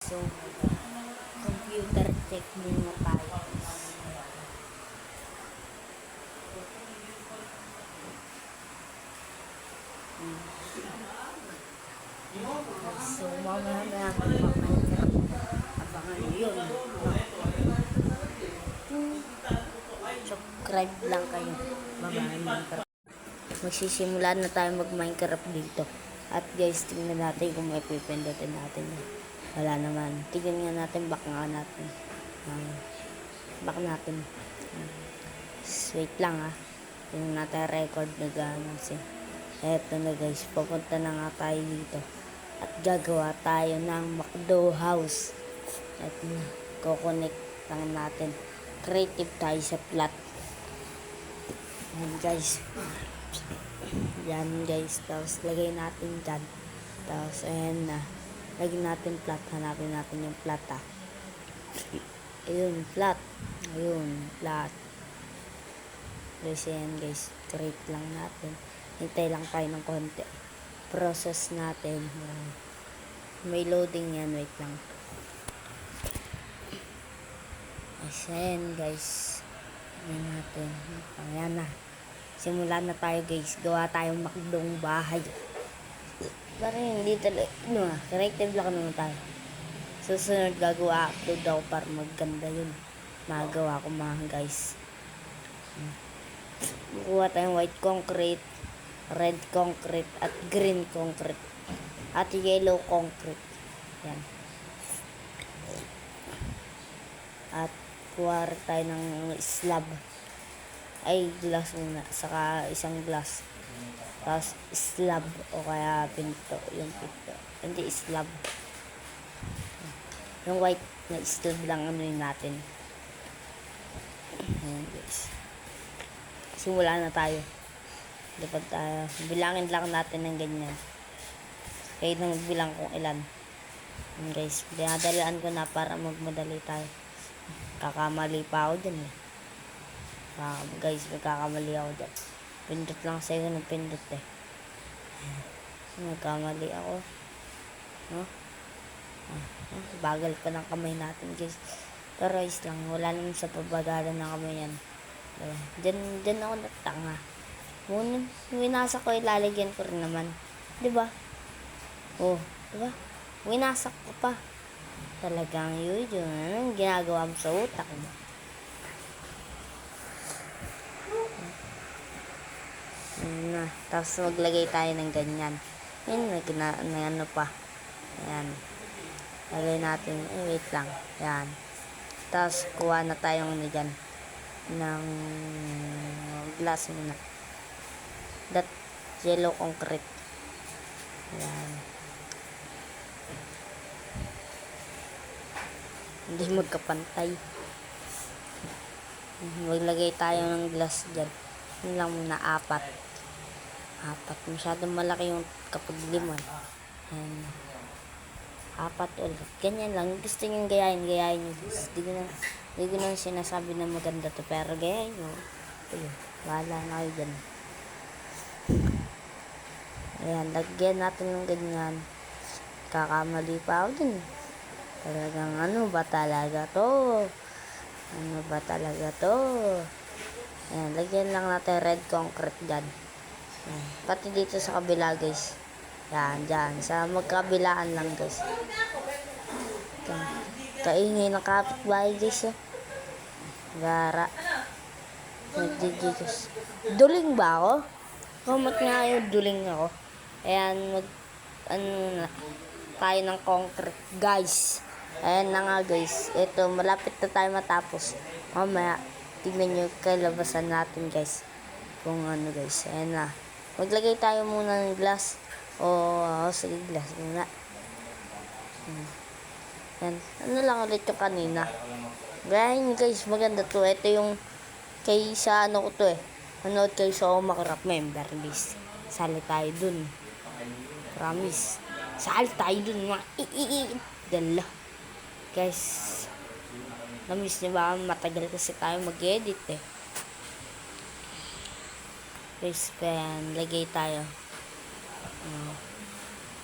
So, computer check muna tayo. So, mamaya na natin mag-Minecraft. Abangan nyo yun. Subscribe lang kayo. Bye-bye, Minecraft. Magsisimula na tayo mag-Minecraft dito. At guys, tingnan natin kung may pipindutin natin. Wala naman. Tingnan nga natin, back nga natin. Back natin. Wait lang tingnan natin record na gano'n siya. Eto na guys, pupunta na nga tayo dito. At gagawa tayo ng McDo house. At kukonect lang natin. Creative tayo sa plot. Yan guys. Yan guys. Tapos lagay natin dyan. Tapos ayan na. Lagyan natin plot. Hanapin natin yung plot Ayun, plot. Ayun, plot. Guys, ayan guys. Create lang natin. Hintay lang tayo ng konti. Process natin. May loading yan. Wait lang. Ayan guys. Ayan natin. Ayan na. Simulan na tayo guys. Gawa tayong McDong bahay. Pero hindi talaga. Creative lang naman tayo. Susunod gagawa. Upload ako para maganda yun. Magawa ko mga guys. Kuha tayong white concrete, red concrete, at green concrete, at yellow concrete. Yan. At kuha tayo ng slab. Ay, glass muna. Saka isang glass. Tapos slab o kaya pinto. Yung pinto. Hindi slab. Yung white na slab lang yun natin. Ayan guys. Simula na tayo. Dapat tayo. Bilangin lang natin ng ganyan. Kahit nang bilang kung ilan. And guys, dinadalaan ko na para magmadali tayo. Kakamali pa ako dyan guys, magkakamali ako dyan. Pindot lang sa'yo ng pindot Magkamali ako. Bagal pa ng kamay natin guys. Pero is lang. Wala naman sa pabagalan ng kamay yan. Diyan ako natanga. Winasak ko, ilalagyan ko rin naman. Diba? Diba? Winasak ko pa. Talagang yun. Anong ginagawa mo sa utak mo? Tapos maglagay tayo ng ganyan. Yan, ano pa. Ayan. Lagay natin. Wait lang. Ayan. Tapos kuha na tayong dyan ng glass muna. That yellow concrete. Ayan. Hindi magkapantay. Maglagay tayo ng glass dyan. Yun lang muna, 4. Masyadong malaki yung kapag 5. Ayan. 4 ulit. Ganyan lang. Gusto nyo gayahin nyo. Hindi ko na sinasabi na maganda to. Pero gayahin nyo. Ayun. Bahala na kayo dyan. Ayan. Lagyan natin ng ganyan. Kakamali pa ako dyan. Talagang ano ba talaga to? Ayan. Lagyan lang natin red concrete dyan. Ayan. Pati dito sa kabila guys. Dyan. Sa magkabilaan lang guys. Kaingay ng kapitbahay guys. Gara. Nagdidikos. Duling ba ako? Comment nga yung duling ako. Ayan. Tayo ng concrete guys. Ayan na nga guys. Ito, malapit na tayo matapos. Mamaya, tignan nyo kalabasan natin guys. Kung ano guys. Ayan na. Maglagay tayo muna ng glass. Sige, glass muna. Yan. Ano lang ulit yung kanina. Ganyan guys, maganda to. Ito yung kay sa ano ko to Manood kayo sa Minecraft member list. Sali tayo dun. Promise. Sali tayo dun. Dala. Guys. Namiss niyo ba? Matagal kasi tayo mag-edit Guys, pen. Lagay tayo.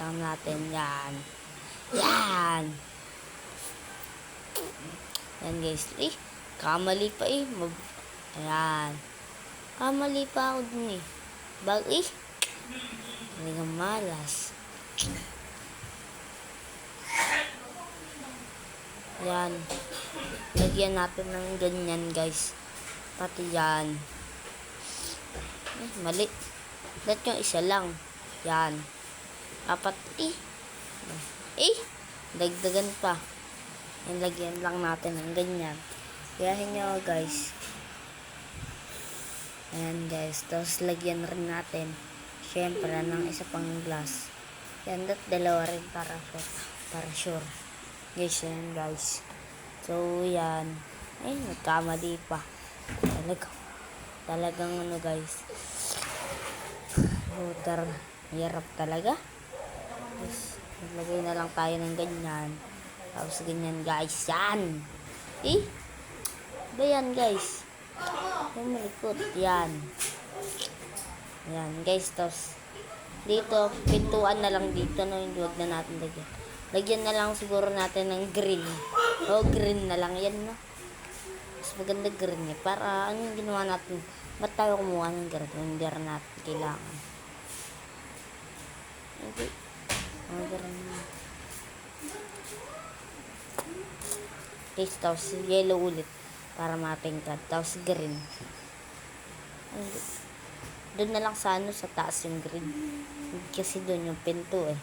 Saan natin yan. Yan guys. Kamali pa eh. Ayan. Kamali pa ako dun eh. Talagang malas. Ayan. Lagyan natin ng ganyan guys. Pati yan. Mali. Dat yung isa lang. Yan. Apat. Dagdagan pa. Yan, lagyan lang natin ng ganyan. Gayahin nyo guys. Ayan guys. Tapos lagyan rin natin. Syempre ng isa pang glass. Yan. Dalawa rin para sure. Guys, yan guys. So, yan. Ay, nagkamali pa. Talagang ano guys. Water. Hirap talaga. Guys, naglagay na lang tayo ng ganyan. Tapos ganyan guys. Yan. Ba yan guys? Yung malikot. Yan. Yan guys. Tapos dito, pintuan na lang dito. No? Huwag na natin lagyan. Lagyan na lang siguro natin ng green. Green na lang yan, no? Mas maganda green eh. Para, ano yung ginawa natin? Ba't tayo kumuha ng green? Hindi rin natin kailangan. Okay. Green na. Okay, tapos yellow ulit. Para matingkad. Tapos green. Doon na lang sa sa taas yung green. Kasi doon yung pinto eh.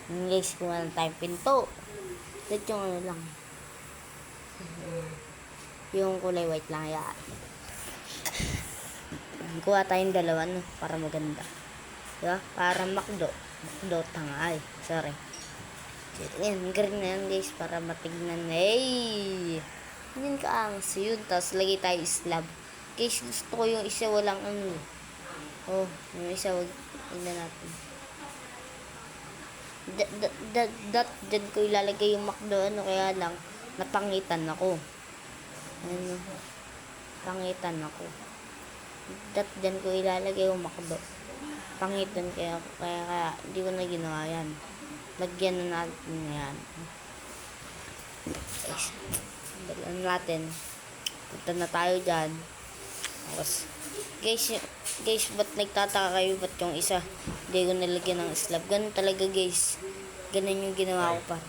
Guys, kung walang tayong pinto. Ito yung ano lang. Yung kulay white lang yan. Kuha tayong dalawa, no? Para maganda. Diba? Para McDo. McDo tanga. Ay, sorry. Yan, green na yan guys. Para matignan. Hey! Yan kaangas yun. Tapos lagay tayo slab. Guys, gusto ko yung isa walang ano. Yung isa wag na natin. Dyan ko ilalagay yung McDo, kaya lang napangitan ako. Pangitan ako. Dyan ko ilalagay yung McDo. Pangitan kaya hindi ko na ginawa yan. Lagyan na natin yan. Dalan natin. Punta na tayo dyan. Tapos, guys, ba't nagtataka kayo? Ba't yung isa hindi ko nilagyan ng slab? Ganun talaga guys. Ganun yung ginawa ko para.